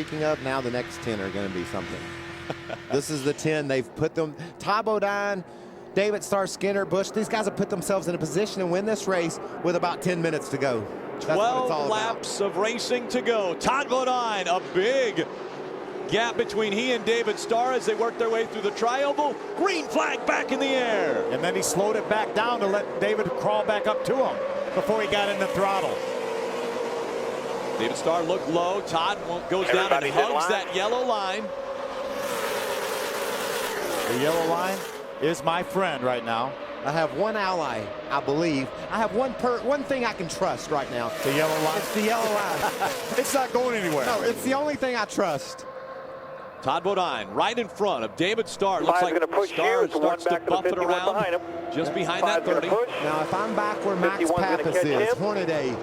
Speaking of, now the next 10 are going to be something. This is the 10. They've put them, Ty Bodine, David Starr, Skinner, Busch, these guys have put themselves in a position to win this race with about 10 minutes to go. That's 12 laps of racing to go. Todd Bodine, a big gap between he and David Starr as they work their way through the tri-oval. Green flag back in the air. And then he slowed it back down to let David crawl back up to him before he got in the throttle. David Starr looked low. Todd goes down and hugs that yellow line. The yellow line is my friend right now. I have one ally, I believe. I have one thing I can trust right now. The yellow line? It's the yellow line. It's not going anywhere. No, it's the only thing I trust. Todd Bodine right in front of David Starr. Looks like Starr starts to buff it around just behind that 30. Now, if I'm back where Max Pappas is, Hornaday,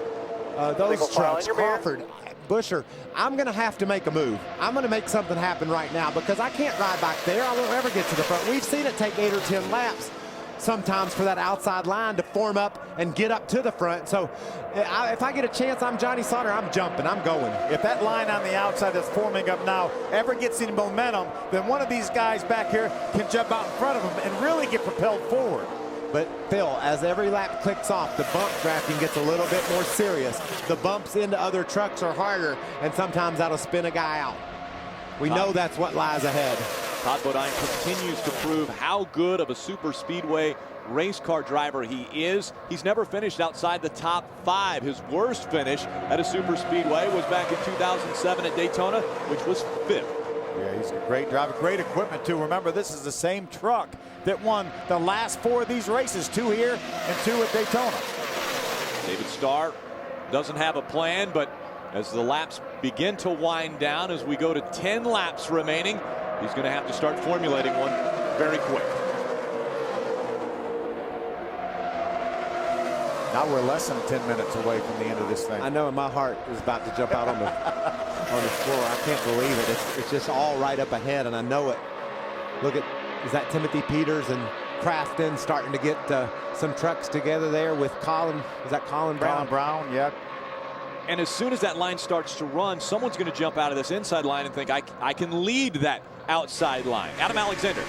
those trucks, Crawford, Buscher, I'm going to have to make a move. I'm going to make something happen right now because I can't ride back there. I won't ever get to the front. We've seen it take 8 or 10 laps sometimes for that outside line to form up and get up to the front. So if I get a chance, I'm Johnny Sauter, I'm jumping, I'm going. If that line on the outside that's forming up now ever gets any momentum, then one of these guys back here can jump out in front of him and really get propelled forward. But Phil, as every lap clicks off, the bump drafting gets a little bit more serious. The bumps into other trucks are harder, and sometimes that'll spin a guy out. We know that's what lies ahead. Todd Bodine continues to prove how good of a super speedway race car driver he is. He's never finished outside the top 5. His worst finish at a super speedway was back in 2007 at Daytona, which was 5th. Yeah, he's a great driver, great equipment too. Remember, this is the same truck that won the last 4 of these races, 2 here and 2 at Daytona. David Starr doesn't have a plan, but as the laps begin to wind down, as we go to 10 laps remaining, he's going to have to start formulating one very quick. Now we're less than 10 minutes away from the end of this thing. I know, and my heart is about to jump out on the floor. I can't believe it. It's just all right up ahead, and I know it. Look at, is that Timothy Peters and Crafton starting to get some trucks together there with Colin? Is that Colin Brown? Colin Brown, yep. And as soon as that line starts to run, someone's going to jump out of this inside line and think, I can lead that outside line. Adam Alexander.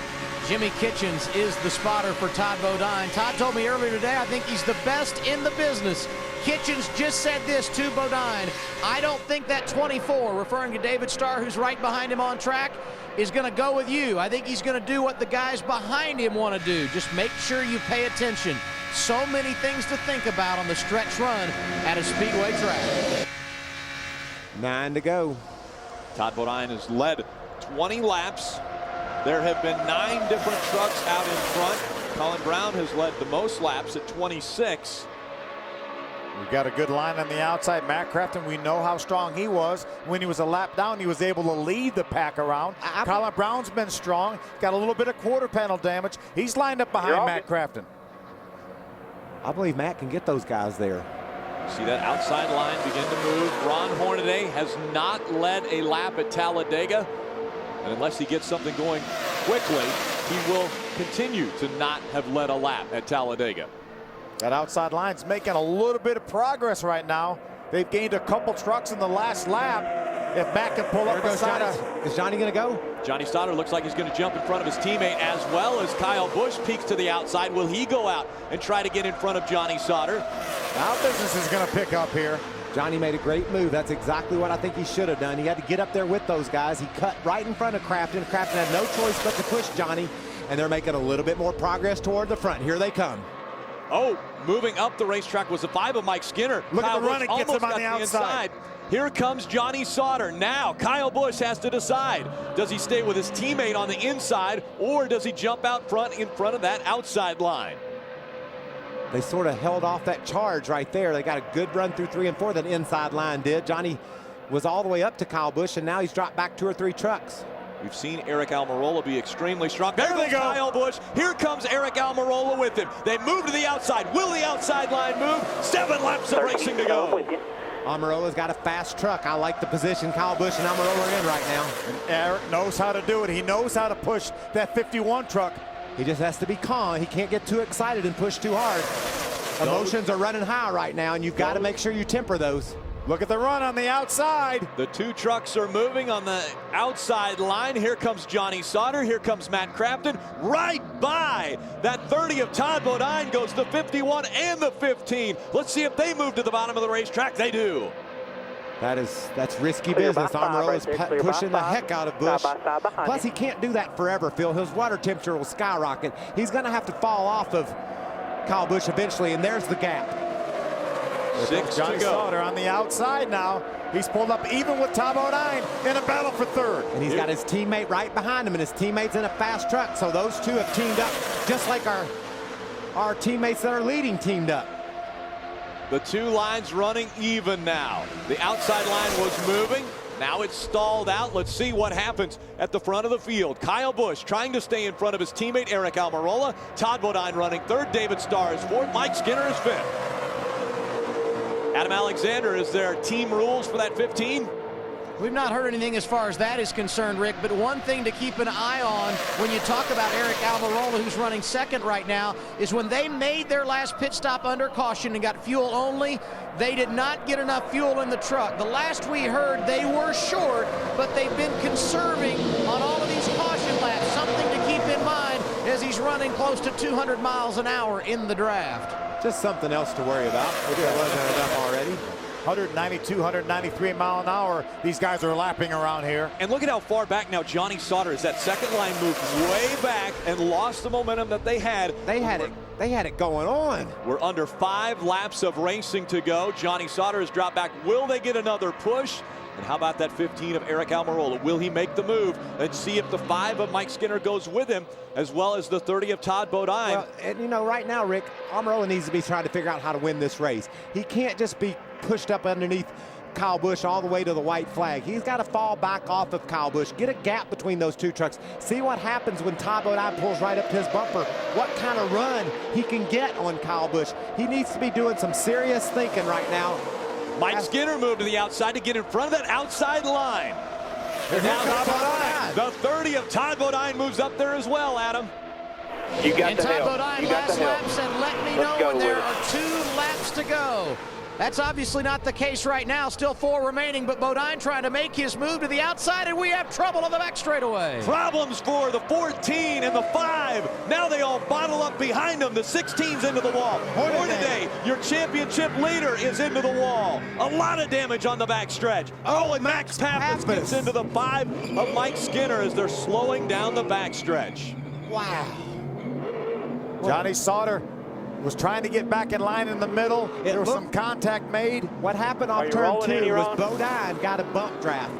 Jimmy Kitchens is the spotter for Todd Bodine. Todd told me earlier today, I think he's the best in the business. Kitchens just said this to Bodine: I don't think that 24, referring to David Starr, who's right behind him on track, is going to go with you. I think he's going to do what the guys behind him want to do. Just make sure you pay attention. So many things to think about on the stretch run at a speedway track. 9 to go. Todd Bodine has led 20 laps. There have been 9 different trucks out in front. Colin Brown has led the most laps at 26. We've got a good line on the outside. Matt Crafton, we know how strong he was. When he was a lap down, he was able to lead the pack around. Colin Brown's been strong. Got a little bit of quarter panel damage. He's lined up behind Matt Crafton. I believe Matt can get those guys there. See that outside line begin to move. Ron Hornaday has not led a lap at Talladega. And unless he gets something going quickly, he will continue to not have led a lap at Talladega. That outside line's making a little bit of progress right now. They've gained a couple trucks in the last lap. If Matt can pull up beside us. Is Johnny going to go? Johnny Sauter looks like he's going to jump in front of his teammate, as well as Kyle Busch peeks to the outside. Will he go out and try to get in front of Johnny Sauter? Now business is going to pick up here. Johnny made a great move. That's exactly what I think he should have done. He had to get up there with those guys. He cut right in front of Crafton. Crafton had no choice but to push Johnny, and they're making a little bit more progress toward the front. Here they come. Oh, moving up the racetrack was the 5 of Mike Skinner. Look Kyle at the run, it Busch gets him on the outside. Here comes Johnny Sauter. Now Kyle Busch has to decide. Does he stay with his teammate on the inside, or does he jump out front in front of that outside line? They sort of held off that charge right there. They got a good run through 3 and 4. That inside line did. Johnny was all the way up to Kyle Busch, and now he's dropped back 2 or 3 trucks. We've seen Eric Almirola be extremely strong. There they go. Kyle Busch. Here comes Eric Almirola with him. They move to the outside. Will the outside line move? 7 laps of racing to go. Almirola's got a fast truck. I like the position Kyle Busch and Almirola are in right now. And Eric knows how to do it. He knows how to push that 51 truck. He just has to be calm. He can't get too excited and push too hard. Emotions are running high right now, and you've got to make sure you temper those. Look at the run on the outside. The two trucks are moving on the outside line. Here comes Johnny Sauter. Here comes Matt Crafton. Right by that 30 of Todd Bodine goes the 51 and the 15. Let's see if they move to the bottom of the racetrack. They do. That's risky business. Almirola is pushing the heck out of Busch. Plus, he can't do that forever, Phil. His water temperature will skyrocket. He's going to have to fall off of Kyle Busch eventually, and there's the gap. 6 Johnny to go. Sauter on the outside now. He's pulled up even with Todd Bodine in a battle for third. And he's got his teammate right behind him, and his teammate's in a fast truck. So those two have teamed up, just like our teammates that are leading teamed up. The two lines running even now. The outside line was moving. Now it's stalled out. Let's see what happens at the front of the field. Kyle Busch trying to stay in front of his teammate Aric Almirola. Todd Bodine running third. David Starr is fourth. Mike Skinner is fifth. Adam Alexander, is there team rules for that 15? We've not heard anything as far as that is concerned, Rick, but one thing to keep an eye on when you talk about Aric Almirola, who's running second right now, is when they made their last pit stop under caution and got fuel only, they did not get enough fuel in the truck. The last we heard, they were short, but they've been conserving on all of these caution laps, something to keep in mind as he's running close to 200 miles an hour in the draft. Just something else to worry about if there wasn't enough already. 192, 193 mile an hour. These guys are lapping around here. And look at how far back now Johnny Sauter is. That second line moved way back and lost the momentum that they had. They had it going on. We're under 5 laps of racing to go. Johnny Sauter has dropped back. Will they get another push? And how about that 15 of Aric Almirola? Will he make the move? And see if the 5 of Mike Skinner goes with him, as well as the 30 of Todd Bodine. Well, and you know, right now, Rick, Almirola needs to be trying to figure out how to win this race. He can't just be pushed up underneath Kyle Busch all the way to the white flag. He's got to fall back off of Kyle Busch, get a gap between those two trucks, see what happens when Todd Bodine pulls right up to his bumper, what kind of run he can get on Kyle Busch. He needs to be doing some serious thinking right now. Mike Skinner moved to the outside to get in front of that outside line. And now Todd Bodine. The 30 of Todd Bodine moves up there as well, Adam. You got And the Todd hill. Bodine You got last the hill. lap said, let me Let's know go when there with are 2 laps to go. That's obviously not the case right now. Still 4 remaining, but Bodine trying to make his move to the outside, and we have trouble on the back straightaway. Problems for the 14 and the 5. Now they all bottle up behind them. The 16's into the wall. Hornaday, your championship leader, is into the wall. A lot of damage on the back stretch. Oh, and Max Pappas gets into the 5 of Mike Skinner as they're slowing down the back stretch. Wow. Johnny Sauter was trying to get back in line in the middle. There was some contact made. What happened off you turn rolling in 2 your was own? Bodine got a bump draft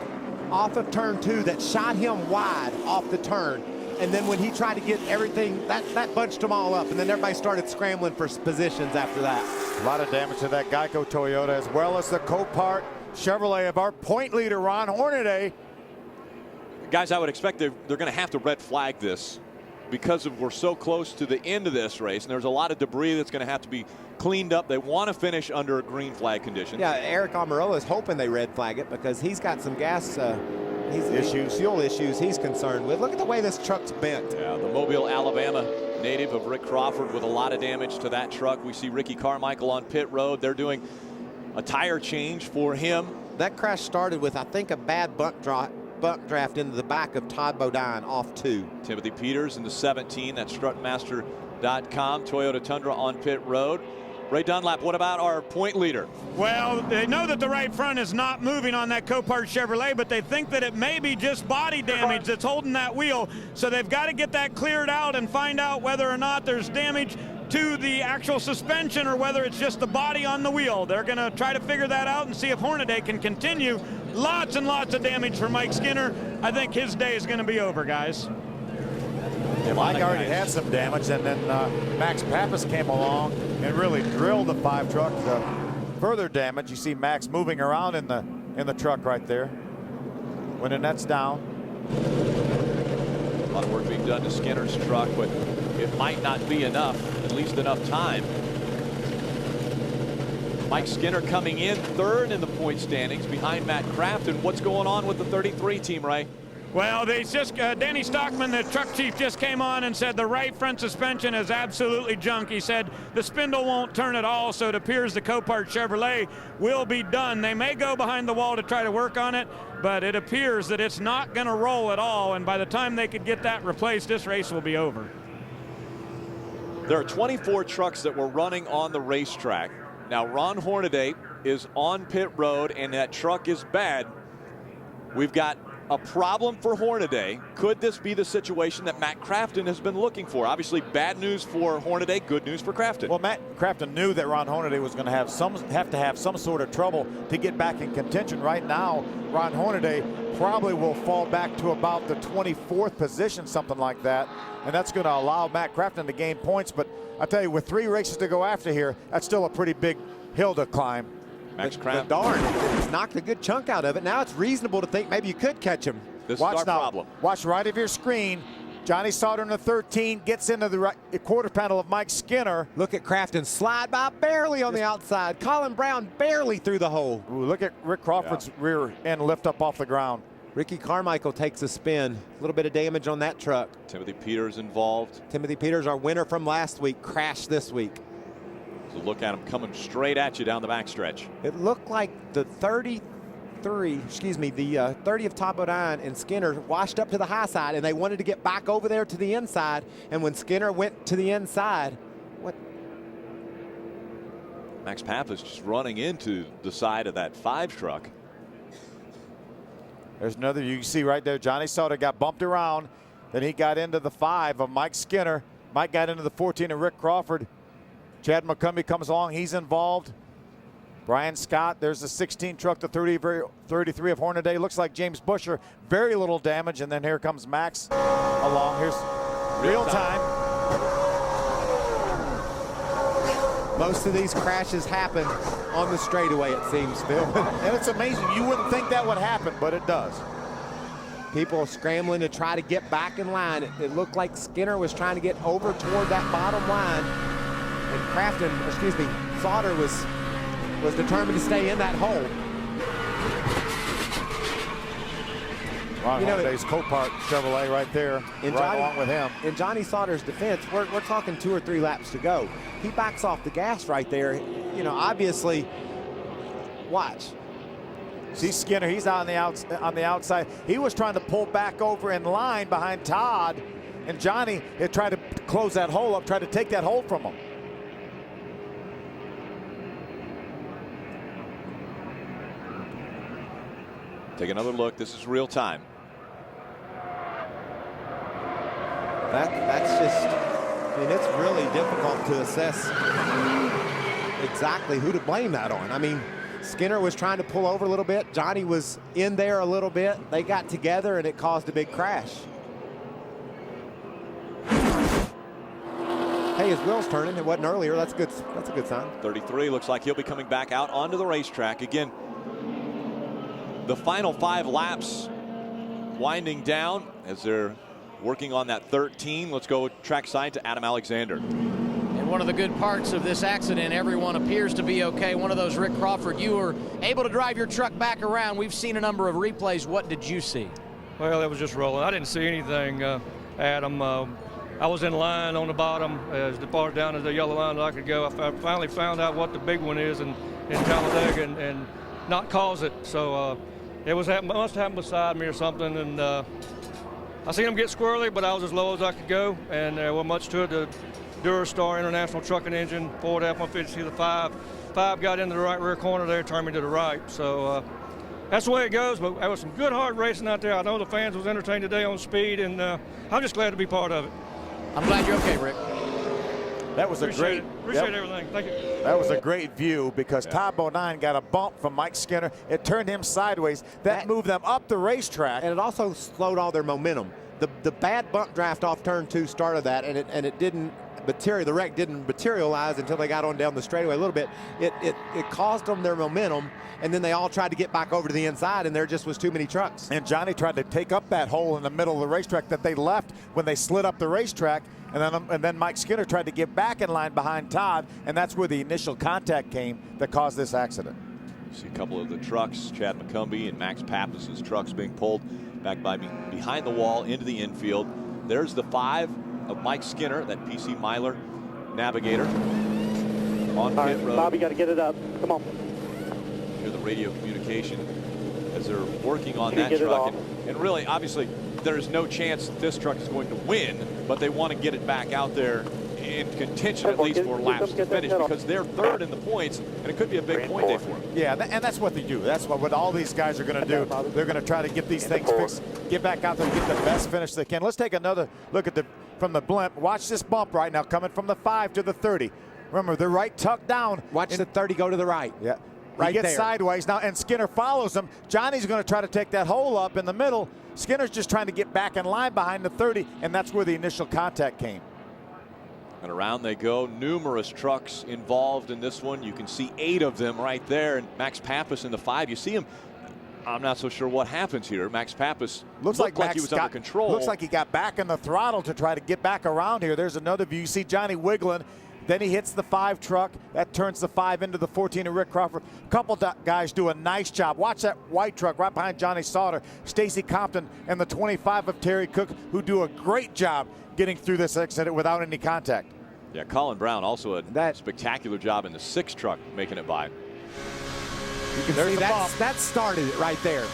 off of turn 2 that shot him wide off the turn. And then when he tried to get everything, that bunched them all up. And then everybody started scrambling for positions after that. A lot of damage to that Geico Toyota, as well as the Copart Chevrolet of our point leader, Ron Hornaday. Guys, I would expect they're going to have to red flag this because we're so close to the end of this race, and there's a lot of debris that's going to have to be cleaned up. They want to finish under a green flag condition. Yeah, Aric Almirola is hoping they red flag it because he's got some gas fuel issues he's concerned with. Look at the way this truck's bent. Yeah, the Mobile, Alabama native of Rick Crawford with a lot of damage to that truck. We see Ricky Carmichael on pit road. They're doing a tire change for him. That crash started with, I think, a bad bump draft into the back of Todd Bodine off 2. Timothy Peters in the 17. That's strutmaster.com. Toyota Tundra on pit road. Ray Dunlap, what about our point leader? Well, they know that the right front is not moving on that Copart Chevrolet, but they think that it may be just body damage that's holding that wheel. So they've got to get that cleared out and find out whether or not there's damage to the actual suspension or whether it's just the body on the wheel. They're going to try to figure that out and see if Hornaday can continue. Lots and lots of damage for Mike Skinner. I think his day is going to be over, guys. Yeah, Mike already had some damage, and then Max Pappas came along and really drilled the 5 truck. Further damage. You see Max moving around in the truck right there. When the net's down. A lot of work being done to Skinner's truck, but it might not be enough, at least enough time. Mike Skinner coming in third in the point standings behind Matt Crafton. What's going on with the 33 team, Ray? Well, they just Danny Stockman, the truck chief, just came on and said the right front suspension is absolutely junk. He said the spindle won't turn at all, so it appears the Copart Chevrolet will be done. They may go behind the wall to try to work on it, but it appears that it's not going to roll at all, and by the time they could get that replaced, this race will be over. There are 24 trucks that were running on the racetrack. Now, Ron Hornaday is on pit road, and that truck is bad. We've got a problem for Hornaday. Could this be the situation that Matt Crafton has been looking for? Obviously, bad news for Hornaday, good news for Crafton. Well, Matt Crafton knew that Ron Hornaday was going to have to have some sort of trouble to get back in contention. Right now, Ron Hornaday probably will fall back to about the 24th position, something like that, and that's going to allow Matt Crafton to gain points. But I tell you, with 3 races to go after here, that's still a pretty big hill to climb. Max Crafton. Darn, he's knocked a good chunk out of it. Now it's reasonable to think maybe you could catch him. This Watch is our now. problem. Watch right of your screen. Johnny Sauter in the 13 gets into the quarter panel of Mike Skinner. Look at Crafton slide by barely on the outside. Colin Brown barely through the hole. Ooh, look at Rick Crawford's rear end lift up off the ground. Ricky Carmichael takes a spin. A little bit of damage on that truck. Timothy Peters involved. Timothy Peters, our winner from last week, crashed this week. So look at him coming straight at you down the backstretch. It looked like the 30 of Todd Bodine and Skinner washed up to the high side, and they wanted to get back over there to the inside. And when Skinner went to the inside, what? Max Pappas just running into the side of that 5 truck. There's another, you can see right there, Johnny Sauter got bumped around. Then he got into the 5 of Mike Skinner. Mike got into the 14 of Rick Crawford. Chad McCumbee comes along, he's involved. Brian Scott, there's the 16 truck, the 33 of Hornaday. Looks like James Busher, very little damage. And then here comes Max along. Here's real time. Most of these crashes happen on the straightaway, it seems, Phil. And it's amazing. You wouldn't think that would happen, but it does. People are scrambling to try to get back in line. It looked like Skinner was trying to get over toward that bottom line. And Sauter was determined to stay in that hole. Ron Hornaday's Copart Chevrolet right there, along with him. In Johnny Sauter's defense, we're talking 2 or 3 laps to go. He backs off the gas right there. You know, obviously, watch. See Skinner, he's on the outside. He was trying to pull back over in line behind Todd, and Johnny had tried to close that hole up, tried to take that hole from him. Take another look. This is real time. That's just, I mean, it's really difficult to assess exactly who to blame that on. I mean, Skinner was trying to pull over a little bit. Johnny was in there a little bit. They got together and it caused a big crash. Hey, his wheel's turning. It wasn't earlier. That's good. That's a good sign. 33 looks like he'll be coming back out onto the racetrack again. The final 5 laps winding down as they're working on that 13. Let's go trackside to Adam Alexander. And one of the good parts of this accident, everyone appears to be okay. One of those, Rick Crawford, you were able to drive your truck back around. We've seen a number of replays. What did you see? Well, it was just rolling. I didn't see anything, Adam. I was in line on the bottom as far down as the yellow line that I could go. I finally found out what the big one is in Talladega and not cause it. So it must have happened beside me or something. And I seen him get squirrely, but I was as low as I could go. And there wasn't much to it. The Durastar International Trucking Engine, Ford F-150, the 5 got into the right rear corner there, turned me to the right. So that's the way it goes, but there was some good hard racing out there. I know the fans was entertained today on speed, and I'm just glad to be part of it. I'm glad you're okay, Rick. That was Appreciate everything. Thank you. That was a great view because Todd Bodine got a bump from Mike Skinner. It turned him sideways. That moved them up the racetrack. And it also slowed all their momentum. The bad bump draft off turn 2 started that, and it didn't material. The wreck didn't materialize until they got on down the straightaway a little bit. It caused them their momentum, and then they all tried to get back over to the inside, and there just was too many trucks. And Johnny tried to take up that hole in the middle of the racetrack that they left when they slid up the racetrack. And then Mike Skinner tried to get back in line behind Todd, and that's where the initial contact came that caused this accident. See a couple of the trucks, Chad McCumbee and Max Pappas' trucks being pulled back behind the wall into the infield. There's the 5 of Mike Skinner, that PC Myler Navigator on pit road. Bobby, got to get it up. Come on. Hear the radio communication as they're working on that truck. And really, obviously, there's no chance this truck is going to win, but they want to get it back out there in contention at least for laps to finish, because they're third in the points, and it could be a big point day for them. Yeah, and that's what they do. That's what all these guys are going to do. They're going to try to get these things fixed, get back out there and get the best finish they can. Let's take another look at from the blimp. Watch this bump right now coming from the 5 to the 30. Remember, they're right tucked down. Watch the 30 go to the right. Yeah. Right he gets there. sideways now, and Skinner follows him. Johnny's going to try to take that hole up in the middle. Skinner's just trying to get back in line behind the 30, and that's where the initial contact came. And around they go. Numerous trucks involved in this one. You can see 8 of them right there. And Max Pappas in the 5. You see him. I'm not so sure what happens here. Max Pappas looked like he was under control. Looks like he got back in the throttle to try to get back around here. There's another view. You see Johnny wiggling. Then he hits the 5 truck. That turns the 5 into the 14 of Rick Crawford. A couple guys do a nice job. Watch that white truck right behind Johnny Sauter. Stacy Compton and the 25 of Terry Cook, who do a great job getting through this accident without any contact. Yeah, Colin Brown also a spectacular job in the 6 truck making it by. You can see that started it right there.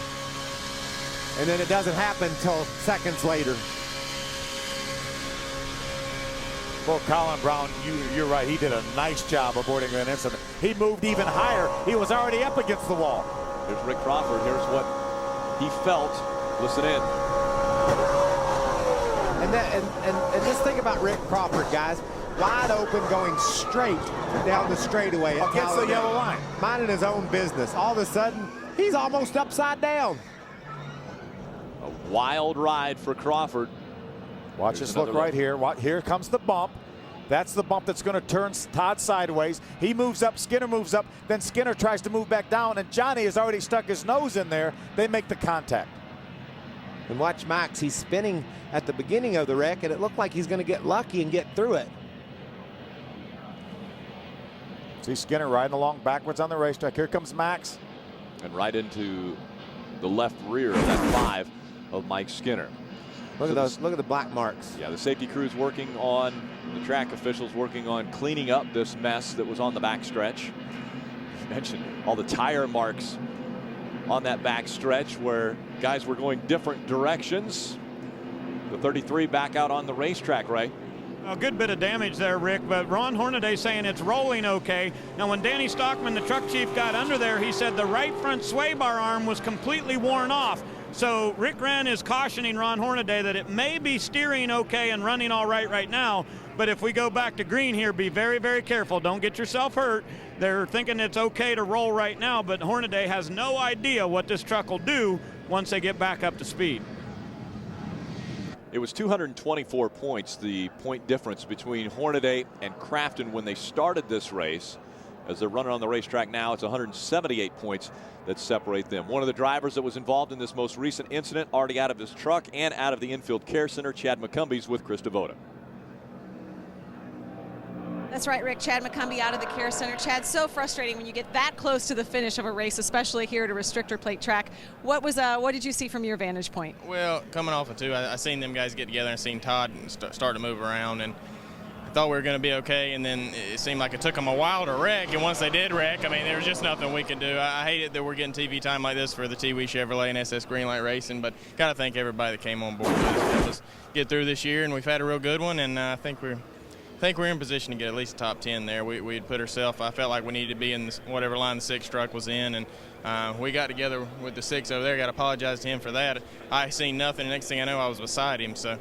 And then it doesn't happen until seconds later. Well, Colin Brown, you're right. He did a nice job avoiding that incident. He moved even higher. He was already up against the wall. Here's Rick Crawford. Here's what he felt. Listen in. And just think about Rick Crawford, guys. Wide open, going straight down the straightaway. Against the yellow line. Minding his own business. All of a sudden, he's almost upside down. A wild ride for Crawford. Watch this look right here. Here comes the bump. That's the bump that's going to turn Todd sideways. He moves up, Skinner moves up, then Skinner tries to move back down, and Johnny has already stuck his nose in there. They make the contact. And watch Max, he's spinning at the beginning of the wreck, and it looked like he's going to get lucky and get through it. See Skinner riding along backwards on the racetrack. Here comes Max. And right into the left rear of that 5 of Mike Skinner. Look at those. Look at the black marks. Yeah, the safety crew's working on, the track officials working on cleaning up this mess that was on the backstretch. You mentioned all the tire marks on that backstretch where guys were going different directions. The 33 back out on the racetrack, right? A good bit of damage there, Rick, but Ron Hornaday saying it's rolling okay. Now, when Danny Stockman, the truck chief, got under there, he said the right front sway bar arm was completely worn off. So Rick Wren is cautioning Ron Hornaday that it may be steering okay and running all right now, but if we go back to green here, be very, very careful. Don't get yourself hurt. They're thinking it's okay to roll right now, but Hornaday has no idea what this truck will do once they get back up to speed. It was 224 points, the point difference between Hornaday and Crafton when they started this race. As they're running on the racetrack now, it's 178 points that separate them. One of the drivers that was involved in this most recent incident, already out of his truck and out of the infield care center, Chad McCumbie's with Chris Devoda. That's right, Rick. Chad McCumbie out of the care center. Chad, so frustrating when you get that close to the finish of a race, especially here at a restrictor plate track. What did you see from your vantage point? Well, coming off of 2, I seen them guys get together and seen Todd start to move around, and I thought we were going to be okay, and then it seemed like it took them a while to wreck, and once they did wreck, I mean, there was just nothing we could do. I hate it that we're getting TV time like this for the T-Wee Chevrolet and SS Greenlight Racing, but got to thank everybody that came on board with us to help us get through this year, and we've had a real good one, and I think we're in position to get at least a top 10 there. We'd put ourselves, I felt like we needed to be in whatever line the 6 truck was in, and we got together with the 6 over there. Got to apologize to him for that. I seen nothing. Next thing I know, I was beside him. So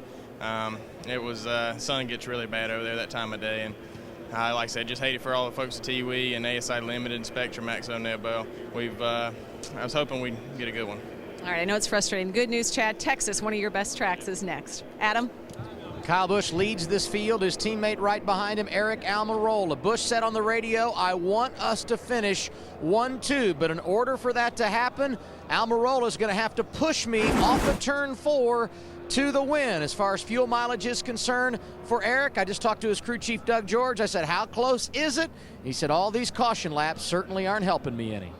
it was, sun gets really bad over there that time of day. And like I said, just hate it for all the folks at T-Wee and ASI Limited and Spectrum, Max O'Neill Bell. I was hoping we'd get a good one. All right, I know it's frustrating. Good news, Chad. Texas, one of your best tracks, is next. Adam? Kyle Busch leads this field. His teammate right behind him, Eric Almirola. Busch said on the radio, I want us to finish 1-2, but in order for that to happen, Almirola is going to have to push me off of turn 4 to the win. As far as fuel mileage is concerned for Eric, I just talked to his crew chief, Doug George. I said, how close is it? He said, all these caution laps certainly aren't helping me any.